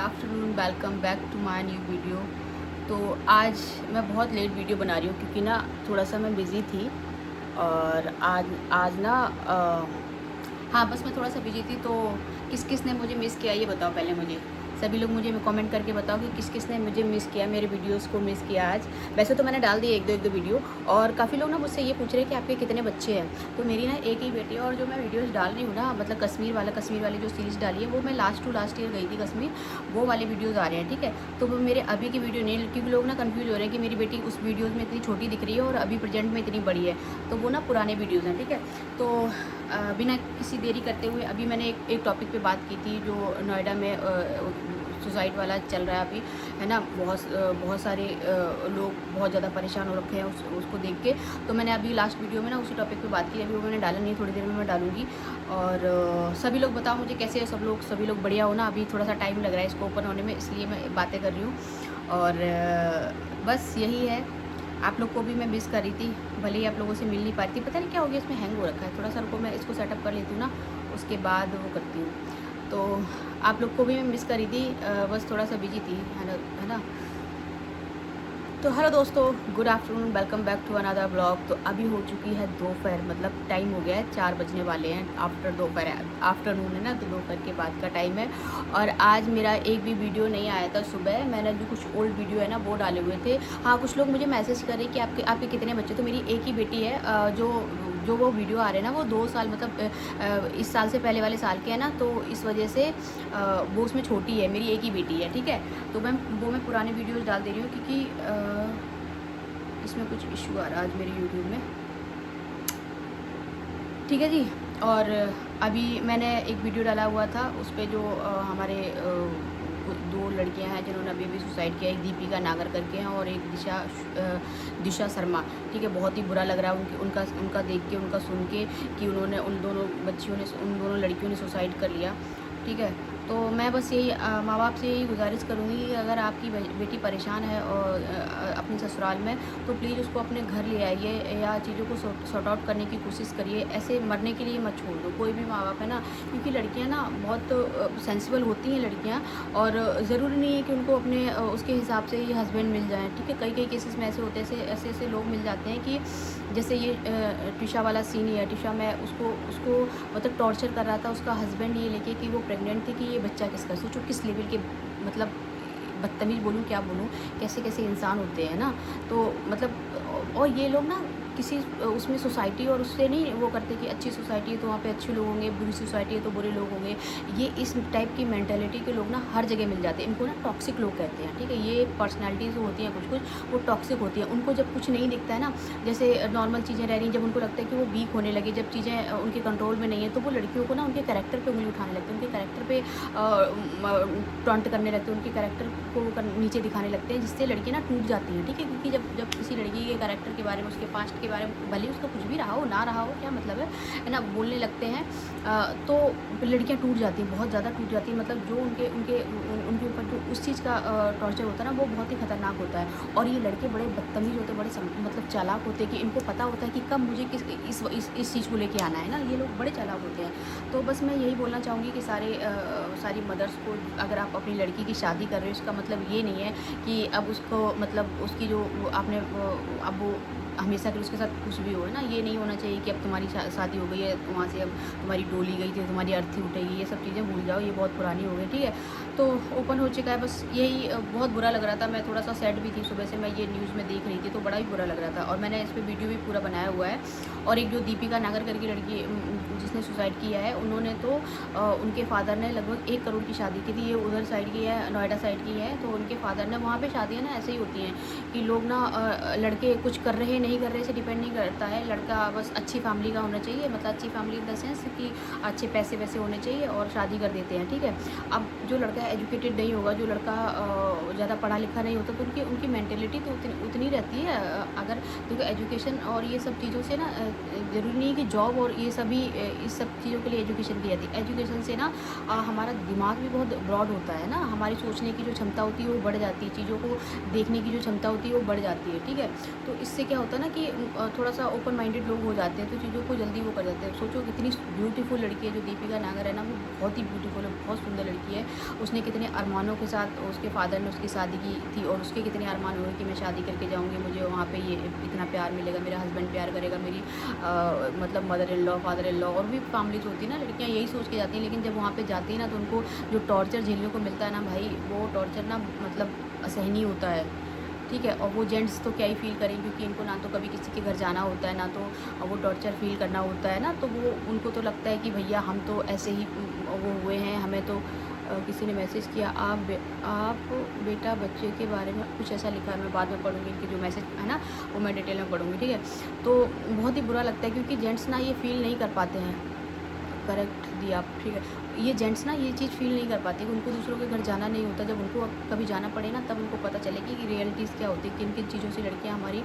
Afternoon, welcome back to my new video. तो आज मैं बहुत लेट वीडियो बना रही हूँ क्योंकि ना थोड़ा सा मैं बिज़ी थी। और आज आज ना हाँ, बस मैं थोड़ा सा बिज़ी थी। तो किस किस ने मुझे मिस किया ये बताओ पहले मुझे। सभी लोग मुझे कमेंट करके बताओ कि किस किस ने मुझे मिस किया, मेरे वीडियोस को मिस किया आज। वैसे तो मैंने डाल दिए एक दो वीडियो, और काफ़ी लोग ना मुझसे ये पूछ रहे हैं कि आपके कितने बच्चे हैं। तो मेरी ना एक ही बेटी है, और जो मैं वीडियोस डाल रही हूँ ना, मतलब कश्मीर वाली जो सीरीज़ डाली है वो मैं लास्ट ईयर गई थी कश्मीर, वो वाले वीडियोज़ आ रहे हैं, ठीक है। तो वो मेरे अभी की वीडियो नहीं, क्योंकि लोग ना कन्फ्यूज़ हो रहे हैं कि मेरी बेटी उस वीडियोज़ में इतनी छोटी दिख रही है और अभी प्रेजेंट में इतनी बड़ी है। तो वो ना पुराने वीडियोज़ हैं, ठीक है। तो बिना किसी देरी करते हुए अभी मैंने एक टॉपिक पे बात की थी, जो नोएडा में सुसाइड वाला चल रहा है अभी, है ना। बहुत सारे लोग बहुत ज़्यादा परेशान हो रखे हैं उसको देख के। तो मैंने अभी लास्ट वीडियो में ना उसी टॉपिक पे बात की, अभी वो मैंने डाला नहीं, थोड़ी देर में मैं डालूँगी। और सभी लोग बताओ मुझे कैसे है सभी लोग बढ़िया हो ना। अभी थोड़ा सा टाइम लग रहा है इसको ओपन होने में, इसलिए मैं बातें कर रही हूँ। और बस यही है। आप लोग को भी मैं मिस कर रही थी, भले ही आप लोगों से मिल नहीं पा रही थी। पता नहीं क्या हो गया, इसमें हैंग हो रखा है थोड़ा सा। रुको, मैं इसको सेटअप कर लेती हूँ ना, उसके बाद वो करती हूँ। तो आप लोग को भी मैं मिस कर रही थी, बस थोड़ा सा बिजी थी, है ना। तो हेलो दोस्तों, good afternoon, welcome back to another blog. तो अभी हो चुकी है दोपहर, मतलब टाइम हो गया है 4 बजने वाले हैं। आफ्टर दोपहर, आफ्टरनून है ना, तो दोपहर के बाद का टाइम है। और आज मेरा एक भी वीडियो नहीं आया था सुबह। मैंने जो कुछ ओल्ड वीडियो है ना वो डाले हुए थे। हाँ, कुछ लोग मुझे मैसेज कर रहे हैं कि आपके कितने बच्चे। तो मेरी एक ही बेटी है। जो जो वो वीडियो आ रहे हैं ना वो 2 साल, मतलब इस साल से पहले वाले साल के हैं ना, तो इस वजह से वो उसमें छोटी है। मेरी एक ही बेटी है, ठीक है। तो मैं पुराने वीडियोज़ डाल दे रही हूँ क्योंकि इसमें कुछ इशू आ रहा है आज मेरे यूट्यूब में, ठीक है जी। और अभी मैंने एक वीडियो डाला हुआ था, उस पे जो हमारे 2 लड़कियां हैं जिन्होंने अभी अभी सुसाइड किया। एक दीपिका नागर करके हैं और एक दिशा शर्मा, ठीक है। बहुत ही बुरा लग रहा है उनका उनका देख के, उनका सुन के, कि उन्होंने उन दोनों लड़कियों ने सुसाइड कर लिया, ठीक है। तो मैं बस यही माँ बाप से यही गुजारिश करूँगी कि अगर आपकी बेटी परेशान है और अपने ससुराल में, तो प्लीज़ उसको अपने घर ले आइए, या चीज़ों को सॉर्ट आउट करने की कोशिश करिए। ऐसे मरने के लिए मत छोड़ दो कोई भी माँ बाप, है ना। क्योंकि लड़कियाँ ना बहुत सेंसिबल होती हैं लड़कियाँ, और ज़रूरी नहीं है कि उनको अपने उसके हिसाब से ही हस्बैंड मिल जाएँ, ठीक है। कई केसेस में ऐसे होते हैं, ऐसे लोग मिल जाते हैं कि जैसे ये टिशा वाला सीन ही है। टिशा में उसको मतलब टॉर्चर कर रहा था उसका हस्बैंड, ये लेके कि वो प्रेग्नेंट थी, कि ये बच्चा किसका। सोचो किस लेवल के, मतलब बदतमीज़ बोलूँ क्या बोलूँ, कैसे कैसे इंसान होते हैं ना। तो मतलब और ये लोग ना किसी उसमें सोसाइटी और उससे नहीं वो करते कि अच्छी सोसाइटी है तो वहाँ पे अच्छे लोग होंगे, बुरी सोसाइटी है तो बुरे लोग होंगे। ये इस टाइप की मेंटालिटी के लोग ना हर जगह मिल जाते हैं। इनको ना टॉक्सिक लोग कहते हैं, ठीक है। ये पर्सनैलिटीज़ होती हैं कुछ वो टॉक्सिक होती हैं। उनको जब कुछ नहीं दिखता है ना, जैसे नॉर्मल चीज़ें रह रही हैं, जब उनको लगता है कि वो वीक होने लगे, जब चीज़ें उनके कंट्रोल में नहीं है, तो वो लड़कियों को ना उनके कैरेक्टर पे उंगली उठाने लगते हैं, उनके कैरेक्टर पे टॉन्ट करने लगते हैं, उनके कैरेक्टर को नीचे दिखाने लगते हैं, जिससे लड़कियाँ ना टूट जाती हैं, ठीक है। क्योंकि जब किसी लड़की के कैरेक्टर के बारे में, उसके पास्ट के बारे में, भले ही उसका कुछ भी रहा हो ना रहा हो, क्या मतलब है ना, बोलने लगते हैं, तो लड़कियाँ टूट जाती हैं, बहुत ज़्यादा टूट जाती हैं। मतलब जो उनके उनके उनके ऊपर जो उस चीज़ का टॉर्चर होता है ना, वो बहुत ही खतरनाक होता है। और ये लड़के बड़े बदतमीज़ होते हैं, बड़े मतलब चालाक होते हैं, कि इनको पता होता है कि कब मुझे इस चीज़ को लेके आना है ना। ये लोग बड़े चालाक होते हैं। तो बस मैं यही बोलना चाहूँगी कि सारी मदर्स को, अगर आप अपनी लड़की की शादी कर रहे हो, इसका मतलब ये नहीं है कि अब उसको, मतलब उसकी जो आपने अब वो हमेशा के लिए उसके साथ कुछ भी हो, है ना। ये नहीं होना चाहिए कि अब तुम्हारी शादी हो गई है, वहाँ से अब तुम्हारी डोली गई थी, तुम्हारी अर्थी उठेगी, ये सब चीज़ें भूल जाओ, ये बहुत पुरानी हो गई, ठीक है। तो ओपन हो चुका है, बस यही बहुत बुरा लग रहा था। मैं थोड़ा सा सैड भी थी, सुबह से मैं ये न्यूज़ में देख रही थी तो बड़ा ही बुरा लग रहा था। और मैंने इस पर वीडियो भी पूरा बनाया हुआ है। और एक जो दीपिका नागर करके लड़की जिसने सुसाइड किया है, उन्होंने तो उनके फादर ने लगभग 1 करोड़ की शादी की थी। ये उधर साइड की है, नोएडा साइड की है। तो उनके फादर ने, वहाँ पे शादियाँ ना ऐसे ही होती हैं कि लोग ना लड़के कुछ कर रहे हैं नहीं कर रहे से डिपेंड नहीं करता है। लड़का बस अच्छी फैमिली का होना चाहिए, मतलब अच्छी फैमिली इन द सेंस कि अच्छे पैसे वैसे होने चाहिए, और शादी कर देते हैं, ठीक है। अब जो लड़का एजुकेटेड नहीं होगा, जो लड़का ज़्यादा पढ़ा लिखा नहीं होता, तो उनकी मेंटेलिटी तो उतनी रहती है। अगर देखो एजुकेशन और ये सब चीज़ों से ना ज़रूरी नहीं है कि जॉब और ये सभी इस सब चीज़ों के लिए एजुकेशन की जाती है। एजुकेशन से ना हमारा दिमाग भी बहुत ब्रॉड होता है ना, हमारी सोचने की जो क्षमता होती है वो बढ़ जाती है, चीज़ों को देखने की जो क्षमता होती है वो बढ़ जाती है, ठीक है। तो इससे क्या होता है ना कि थोड़ा सा ओपन माइंडेड लोग हो जाते हैं, तो चीज़ों को जल्दी वो कर जाते हैं। सोचो कितनी ब्यूटीफुल लड़की है जो दीपिका नागर है ना, वो बहुत ही ब्यूटीफुल है, बहुत सुंदर लड़की है। उसने कितने अरमानों के साथ उसके फादर ने उसकी शादी की थी और उसके कितने अरमान हुए कि मैं शादी करके जाऊँगी, मुझे वहाँ पे ये इतना प्यार मिलेगा, मेरा हस्बैंड प्यार करेगा, मेरी मतलब mother in law, father in law और भी फैमिलीज़ होती है ना, लड़कियाँ यही सोच के जाती हैं। लेकिन जब वहाँ पे जाती हैं ना, तो उनको जो टॉर्चर झेलने को मिलता है ना भाई, वो टॉर्चर ना मतलब असहनीय होता है। ठीक है, और वो जेंट्स तो क्या ही फ़ील करें, क्योंकि इनको ना तो कभी किसी के घर जाना होता है, ना तो वो टॉर्चर फ़ील करना होता है ना, तो वो उनको तो लगता है कि भैया हम तो ऐसे ही वो हुए हैं, हमें तो किसी ने मैसेज किया, आप बेटा बच्चे के बारे में कुछ ऐसा लिखा है, मैं बाद में पढ़ूँगी, इनके जो मैसेज है ना वो मैं डिटेल में पढ़ूँगी, ठीक है। तो बहुत ही बुरा लगता है, क्योंकि जेंट्स ना ये फ़ील नहीं कर पाते हैं। करेक्ट दिया आप, ठीक है। ये जेंट्स ना ये चीज़ फ़ील नहीं कर पाते कि उनको दूसरों के घर जाना नहीं होता। जब उनको कभी जाना पड़े ना, तब उनको पता चलेगी कि रियलिटीज़ क्या होती है, किन-किन चीज़ों से लड़कियाँ हमारी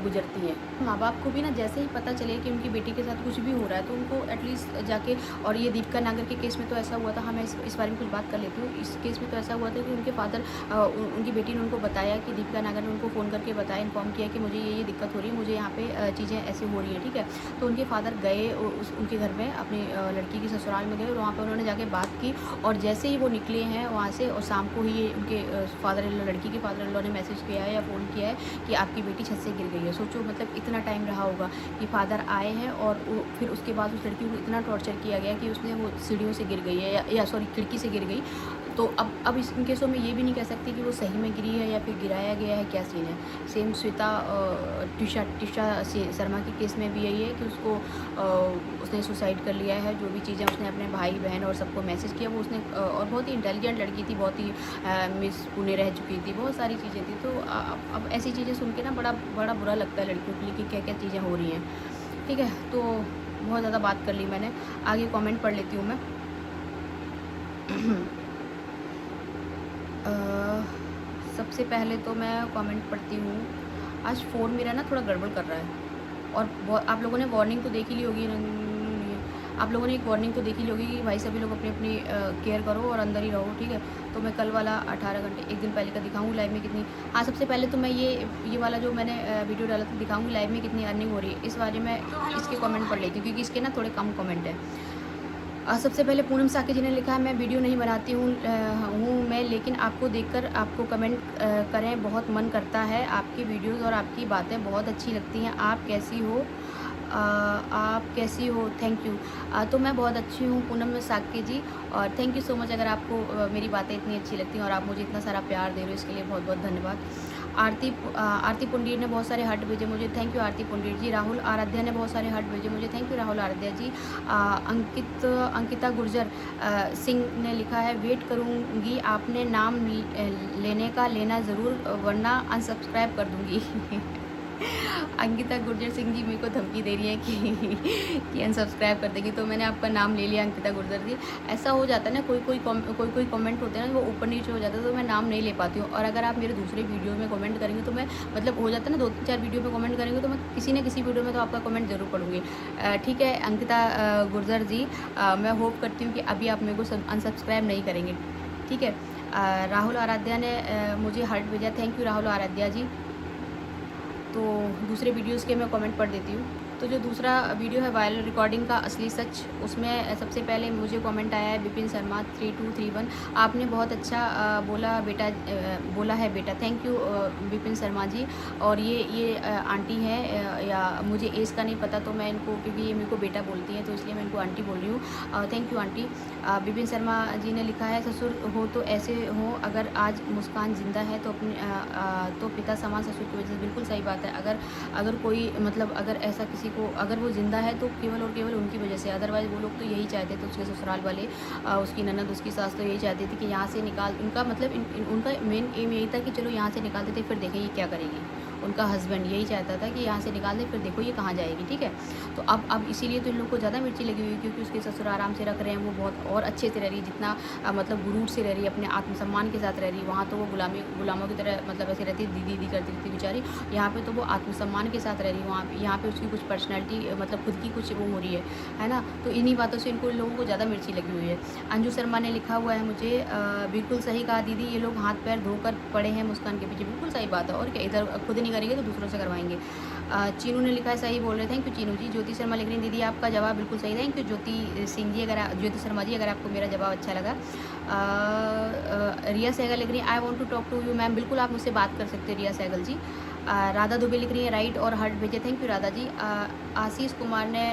गुज़रती हैं। माँ-बाप को भी ना जैसे ही पता चले कि उनकी बेटी के साथ कुछ भी हो रहा है, तो उनको एटलीस्ट जाके, और ये दीपिका नागर के केस में तो ऐसा हुआ था, हाँ, मैं इस बारे में कुछ बात कर लेती हूँ। इस केस में तो ऐसा हुआ था कि उनके फादर उनकी बेटी ने उनको बताया कि दीपिका नागर ने उनको फ़ोन करके बताया, इन्फॉर्म किया कि मुझे ये दिक्कत हो रही है, मुझे यहाँ पे चीज़ें ऐसे हो रही हैं, ठीक है। तो उनके फादर गए उनके घर में, अपनी लड़की के ससुराल में गए और वहाँ पे उन्होंने जाके बात की, और जैसे ही वो निकले हैं वहाँ से, और शाम को ही ये उनके फादर इन लॉ, लड़की के फादर इन लॉ ने मैसेज किया है या फ़ोन किया है कि आपकी बेटी छत से गिर गई है। सोचो मतलब इतना टाइम रहा होगा कि फादर आए हैं, और फिर उसके बाद उस लड़की को इतना टॉर्चर किया गया कि उसने वो सीढ़ियों से गिर गई है, या सॉरी खिड़की से गिर गई। तो अब इन केसों में ये भी नहीं कह सकती कि वो सही में गिरी है या फिर गिराया गया है, क्या सीन है। सेम श्वेता टिशा शर्मा के केस में भी यही है कि उसने सुसाइड कर लिया है। जो भी चीज़ें उसने अपने भाई बहन और सबको मैसेज किया, वो उसने और बहुत ही इंटेलिजेंट लड़की थी, बहुत ही मिस पुणे रह चुकी थी, बहुत सारी चीज़ें थी। तो अब ऐसी चीज़ें सुन के ना बड़ा बुरा लगता है लड़कियों के लिए कि क्या क्या चीज़ें हो रही हैं, ठीक है। तो बहुत ज़्यादा बात कर ली मैंने, आगे कमेंट पढ़ लेती हूँ मैं। सबसे पहले तो मैं कमेंट पढ़ती हूँ। आज फ़ोन मेरा ना थोड़ा गड़बड़ कर रहा है, और आप लोगों ने वार्निंग तो देख ही ली होगी, आप लोगों ने एक वार्निंग तो देख ही ली होगी कि भाई सभी लोग अपनी अपनी केयर करो और अंदर ही रहो, ठीक है। तो मैं कल वाला 18 घंटे एक दिन पहले का दिखाऊंगी लाइव में कितनी, हाँ सबसे पहले तो मैं ये वाला जो मैंने वीडियो डाला था दिखाऊंगी लाइव में कितनी अर्निंग हो रही है। इस बारे में इसके कमेंट पढ़ लेती हूँ, क्योंकि इसके ना थोड़े कम कमेंट हैं। सबसे पहले पूनम साकी जी ने लिखा है, मैं वीडियो नहीं बनाती हूँ मैं, लेकिन आपको देखकर आपको कमेंट करें बहुत मन करता है। आपकी वीडियोस और आपकी बातें बहुत अच्छी लगती हैं। आप कैसी हो? आप कैसी हो? Thank you. तो मैं बहुत अच्छी हूँ पूनम साकी जी, और थैंक यू सो मच। अगर आपको मेरी बातें इतनी अच्छी लगती हैं और आप मुझे इतना सारा प्यार दे रहे हो, इसके लिए बहुत बहुत धन्यवाद। आरती पुंडीर ने बहुत सारे हार्ट भेजे मुझे, थैंक यू आरती पुंडीर जी। राहुल आराध्या ने बहुत सारे हार्ट भेजे मुझे, थैंक यू राहुल आराध्या जी। अंकिता गुर्जर सिंह ने लिखा है, वेट करूँगी आपने नाम लेने का, लेना ज़रूर वरना अनसब्सक्राइब कर दूँगी। अंकिता गुर्जर सिंह जी मेरे को धमकी दे रही है कि अनसब्सक्राइब कर देगी, तो मैंने आपका नाम ले लिया अंकिता गुर्जर जी। ऐसा हो जाता है ना, कोई कमेंट होते हैं ना, वो ऊपर नीचे हो जाता है, तो मैं नाम नहीं ले पाती हूँ। और अगर आप मेरे दूसरे वीडियो में कमेंट करेंगे तो मैं मतलब हो जाता है ना, 2-4 वीडियो में कमेंट करेंगे तो मैं किसी न किसी वीडियो में तो आपका कमेंट ज़रूर पढ़ूँगी, ठीक है अंकिता गुर्जर जी। मैं होप करती हूँ कि अभी आप मेरे को अनसब्सक्राइब नहीं करेंगे, ठीक है। राहुल आराध्या ने मुझे हार्ट भेजा, थैंक यू राहुल आराध्या जी। तो दूसरे वीडियोस के मैं कमेंट पढ़ देती हूँ। तो जो दूसरा वीडियो है वायरल रिकॉर्डिंग का असली सच, उसमें सबसे पहले मुझे कमेंट आया है विपिन शर्मा 3231, आपने बहुत अच्छा बोला है बेटा, थैंक यू विपिन शर्मा जी। और ये आंटी है, या मुझे एज का नहीं पता, तो मैं इनको, क्योंकि ये मेरे को बेटा बोलती हैं तो इसलिए मैं इनको आंटी बोल रही हूँ। Thank you aunty. Vipin Sharma ji ने लिखा है, ससुर हो तो ऐसे हो, अगर आज मुस्कान जिंदा है तो तो पिता समान ससुर की वजह से, बिल्कुल सही बात है। अगर कोई मतलब अगर ऐसा किसी को, अगर वो ज़िंदा है तो केवल और केवल उनकी वजह से, अदरवाइज़ वो लोग तो यही चाहते थे, उसके ससुराल वाले, उसकी ननद, उसकी सास तो यही चाहती थी कि यहाँ से निकाल, उनका मतलब उनका मेन एम यही था कि चलो यहाँ से निकाल देते, फिर देखें ये क्या करेगी। उनका हस्बैंड यही चाहता था कि यहाँ से निकाल दे, फिर देखो ये कहाँ जाएगी, ठीक है। तो अब इसीलिए तो इन लोग को ज़्यादा मिर्ची लगी हुई है, क्योंकि उसके ससुर आराम से रख रहे हैं, वो बहुत और अच्छे से रह रही है, जितना मतलब गुरूर से रह रही है, अपने आत्मसम्मान के साथ रह रही है। वहाँ तो वो गुलामों की तरह मतलब ऐसे रहती, दीदी दीदी करती रहती बेचारी। यहाँ पे तो वो आत्मसम्मान के साथ रह रही है। वहाँ यहाँ पे उसकी कुछ पर्सनैलिटी मतलब खुद की कुछ वो हो रही है ना। तो इन्हीं बातों से इनको, इन लोगों को ज़्यादा मिर्ची लगी हुई है। अंजू शर्मा ने लिखा हुआ है मुझे, बिल्कुल सही कहा दीदी, ये लोग हाथ पैर धोकर पड़े हैं मुस्कान के पीछे, बिल्कुल सही बात है। और क्या, इधर खुद नहीं करेंगे तो दूसरों से करवाएंगे। चीनू ने लिखा है, सही बोल रहे, थैंक यू चीनू जी। ज्योति शर्मा लिख रही दीदी आपका जवाब बिल्कुल सही, थैंक यू ज्योति सिंह जी। ज्योति शर्मा जी, अगर आपको मेरा जवाब अच्छा लगा। रिया सहगल लिख रही है, I want to talk to you ma'am. बिल्कुल आप मुझसे बात कर सकते हैं रिया सहगल जी। राधा दुबे लिख रही है राइट और हार्ट भेजे, थैंक यू राधा जी। आशीष कुमार ने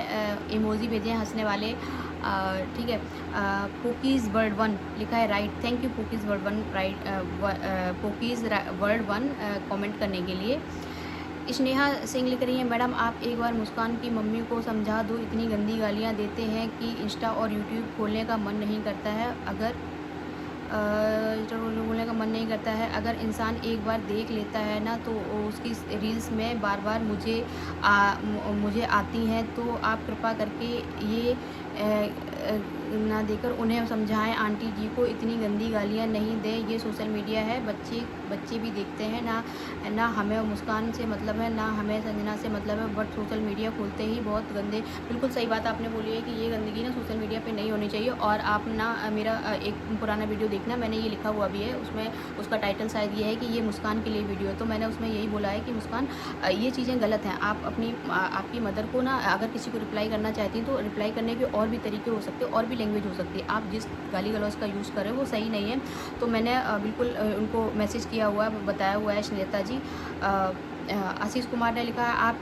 इमोजी भेजे हैं हंसने वाले, ठीक है। पोकीज़ वर्ड वन लिखा है राइट, थैंक यू पोकीज़ वर्ड वन, राइट पोकीज़ वर्ड वन कमेंट करने के लिए। स्नेहा सिंह लिख रही है, मैडम आप एक बार मुस्कान की मम्मी को समझा दो, इतनी गंदी गालियाँ देते हैं कि इंस्टा और यूट्यूब खोलने का मन नहीं करता है। अगर बोलने का मन नहीं करता है, अगर इंसान एक बार देख लेता है ना तो उसकी रील्स में बार बार मुझे आती हैं, तो आप कृपा करके ये ना देकर उन्हें समझाएं, आंटी जी को इतनी गंदी गालियां नहीं दें, ये सोशल मीडिया है, बच्चे भी देखते हैं ना हमें मुस्कान से मतलब है ना हमें संजना से मतलब है, बट सोशल मीडिया खोलते ही बहुत गंदे। बिल्कुल सही बात आपने बोली है कि ये गंदगी ना सोशल मीडिया पे नहीं होनी चाहिए। और आप ना मेरा एक पुराना वीडियो देखना, मैंने ये लिखा हुआ भी है उसमें, उसका टाइटल शायद ये है कि ये मुस्कान के लिए वीडियो है। तो मैंने उसमें यही बोला है कि मुस्कान ये चीज़ें गलत हैं। आप आपकी मदर को ना अगर किसी को रिप्लाई करना चाहती हैं तो रिप्लाई करने के और भी तरीके हो सकते हैं, और भी लैंग्वेज हो सकती है। आप जिस गाली गलौज का यूज़ कर रहे हो वो सही नहीं है। तो मैंने बिल्कुल उनको मैसेज किया हुआ है, बताया हुआ है। श्नेता जी, आशीष कुमार ने लिखा है, आप